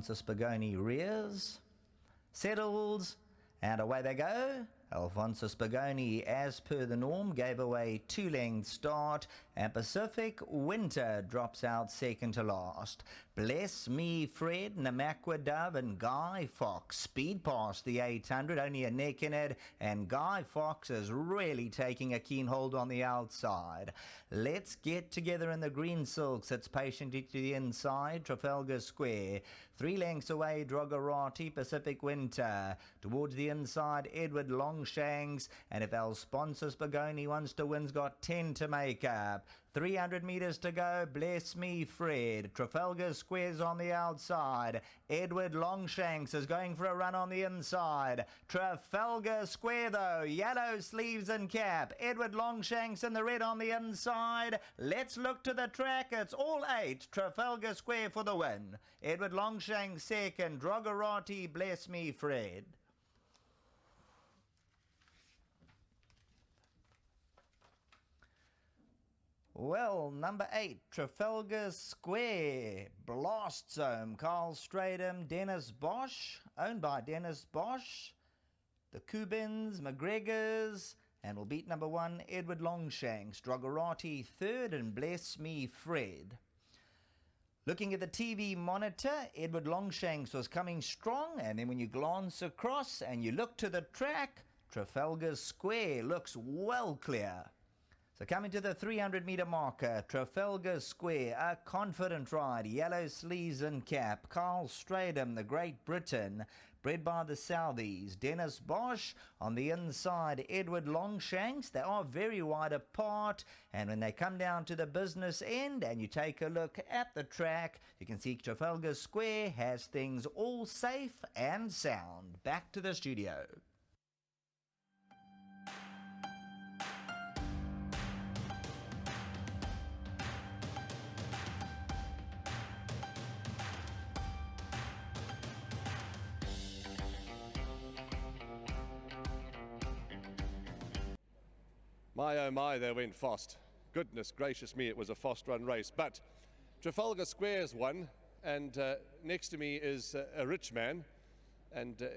Spigoni rears, settles, and away they go. Alfonso Spigoni, as per the norm, gave away 2-length start, and Pacific Winter drops out second to last. Bless Me Fred, Namakwa Dove, and Guy Fox speed past the 800, only a neck in it, and Guy Fox is really taking a keen hold on the outside. Let's Get Together in the green silks. It's patiently to the inside, Trafalgar Square. 3 lengths away, Drogarati, Pacific Winter. Towards the inside, Edward Longshanks, and if our sponsor Spigoni wants to win, has got 10 to make up. 300 metres to go, Bless Me Fred. Trafalgar Square's on the outside. Edward Longshanks is going for a run on the inside. Trafalgar Square though, yellow sleeves and cap. Edward Longshanks in the red on the inside. Let's look to the track. It's all 8. Trafalgar Square for the win. Edward Longshanks second. Drogarati, Bless Me Fred. Well, number 8, Trafalgar Square, Blast Zone, Carl Stradham, Dennis Bosch, owned by Dennis Bosch, the Cubans, McGregors, and will beat number 1, Edward Longshanks, Drogarati third, and Bless Me Fred. Looking at the TV monitor, Edward Longshanks was coming strong, and then when you glance across and you look to the track, Trafalgar Square looks well clear. So coming to the 300-metre marker, Trafalgar Square, a confident ride, yellow sleeves and cap. Carl Stradham, the Great Britain, bred by the Southies. Dennis Bosch on the inside, Edward Longshanks. They are very wide apart, and when they come down to the business end and you take a look at the track, you can see Trafalgar Square has things all safe and sound. Back to the studio. My oh my, they went fast. Goodness gracious me, it was a fast run race. But Trafalgar Square's won, and next to me is a rich man, and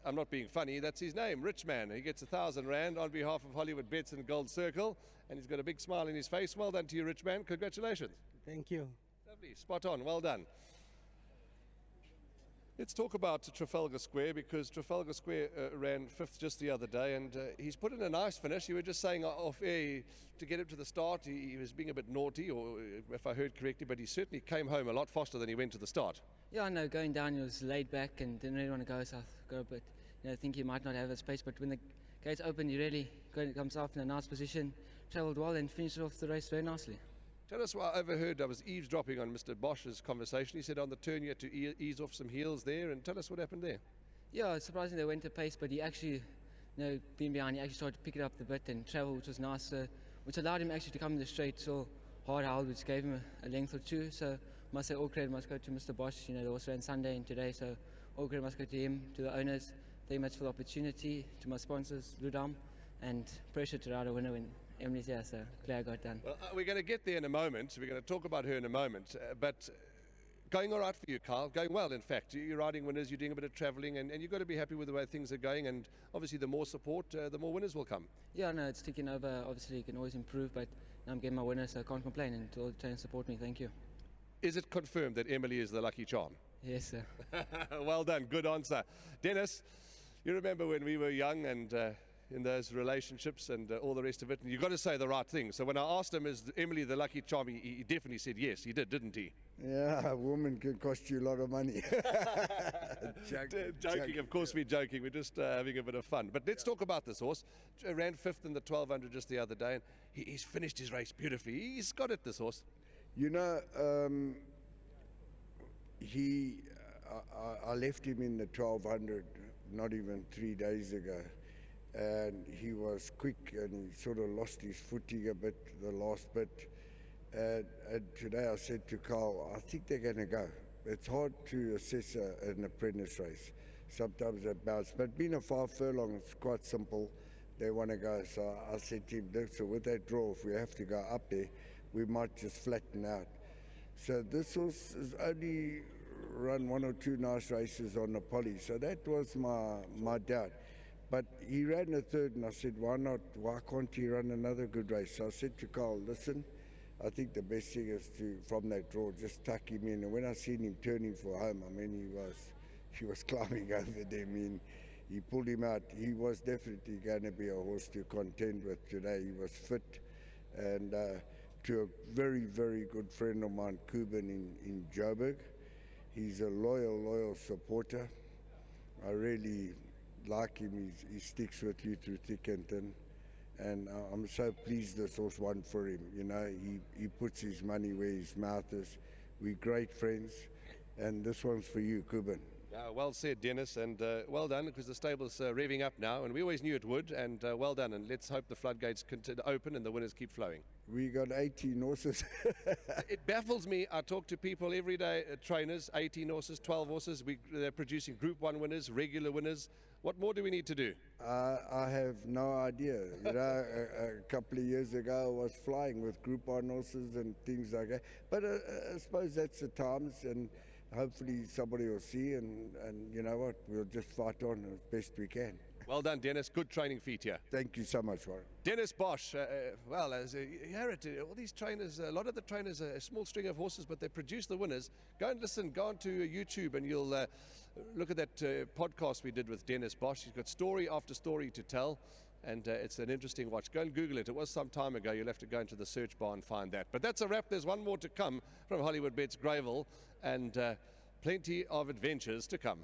I'm not being funny, that's his name, Rich Man. He gets 1,000 Rand on behalf of Hollywoodbets and Gold Circle, and he's got a big smile in his face. Well done to you, Rich Man. Congratulations. Thank you. Lovely, spot on, well done. Let's talk about Trafalgar Square, because Trafalgar Square ran 5th just the other day, and he's put in a nice finish. You were just saying off air, to get him to the start, he was being a bit naughty, or if I heard correctly, but he certainly came home a lot faster than he went to the start. Yeah, I know, going down he was laid back and didn't really want to go, so I got a bit, think he might not have the space, but when the gates opened, he really comes off in a nice position, travelled well and finished off the race very nicely. Tell us what I overheard. I was eavesdropping on Mr. Bosch's conversation. He said on the turn you had to ease off some heels there, and tell us what happened there. Yeah, surprisingly they went a pace, but he actually, being behind, he actually started to pick it up the bit and travel, which was nice, which allowed him actually to come in the straight, so hard held, which gave him a length or two. So must say all credit must go to Mr. Bosch. They also ran Sunday and today, so all credit must go to him, to the owners. Thank you very much for the opportunity, to my sponsors, Ludam, and pressure to ride a winner when Emily's here, so glad I got done. Well, we're going to get there in a moment. We're going to talk about her in a moment. But going all right for you, Carl. Going well, in fact. You're riding winners, you're doing a bit of travelling, and you've got to be happy with the way things are going. And obviously, the more support, the more winners will come. Yeah, no, it's ticking over. Obviously, you can always improve, but now I'm getting my winners, so I can't complain. And to all the trainers support me, thank you. Is it confirmed that Emily is the lucky charm? Yes, sir. Well done. Good answer. Dennis, you remember when we were young and in those relationships and all the rest of it, and you've got to say the right thing. So when I asked him, is Emily the lucky charm, he definitely said yes. He did, didn't he? Yeah, a woman can cost you a lot of money. Joking, of course we're joking. We're just having a bit of fun. But let's talk about this horse. Ran 5th in the 1200 just the other day, and he's finished his race beautifully. He's got it, this horse. I left him in the 1200 not even 3 days ago, and he was quick and he sort of lost his footing a bit, the last bit. And today I said to Carl, I think they're going to go. It's hard to assess an apprentice race. Sometimes they bounce, but being a 5 furlong, it's quite simple. They want to go, so I said to him, so with that draw, if we have to go up there, we might just flatten out. So this horse is only run 1 or 2 nice races on the poly. So that was my doubt. But he ran a third, and I said, why not? Why can't he run another good race? So I said to Carl, listen, I think the best thing is to, from that draw, just tuck him in. And when I seen him turning for home, I mean, he was climbing over them. I mean, he pulled him out. He was definitely going to be a horse to contend with today. He was fit, and to a very, very good friend of mine, Kuben in Joburg. He's a loyal supporter. I really like him. He sticks with you through thick and thin. And I'm so pleased this horse won for him. You know, he puts his money where his mouth is. We're great friends. And this one's for you, Kuben. Well said, Dennis, and well done, because the stable's revving up now, and we always knew it would, and well done, and let's hope the floodgates continue to open and the winners keep flowing. We got 18 horses. It baffles me. I talk to people every day, trainers, 18 horses, 12 horses. They're producing Group 1 winners, regular winners. What more do we need to do? I have no idea. You know, a couple of years ago I was flying with Group 1 horses and things like that. But I suppose that's the times, and hopefully somebody will see, and you know what, we'll just fight on as best we can. Well done, Dennis. Good training feat here. Thank you so much, Warren. Dennis Bosch, well, as you hear it, all these trainers, a lot of the trainers are a small string of horses, but they produce the winners. Go and listen, go on to YouTube, and you'll look at that podcast we did with Dennis Bosch. He's got story after story to tell, and it's an interesting watch. Go and Google it. It was some time ago. You'll have to go into the search bar and find that. But that's a wrap. There's one more to come from Hollywoodbets Greyville, and plenty of adventures to come.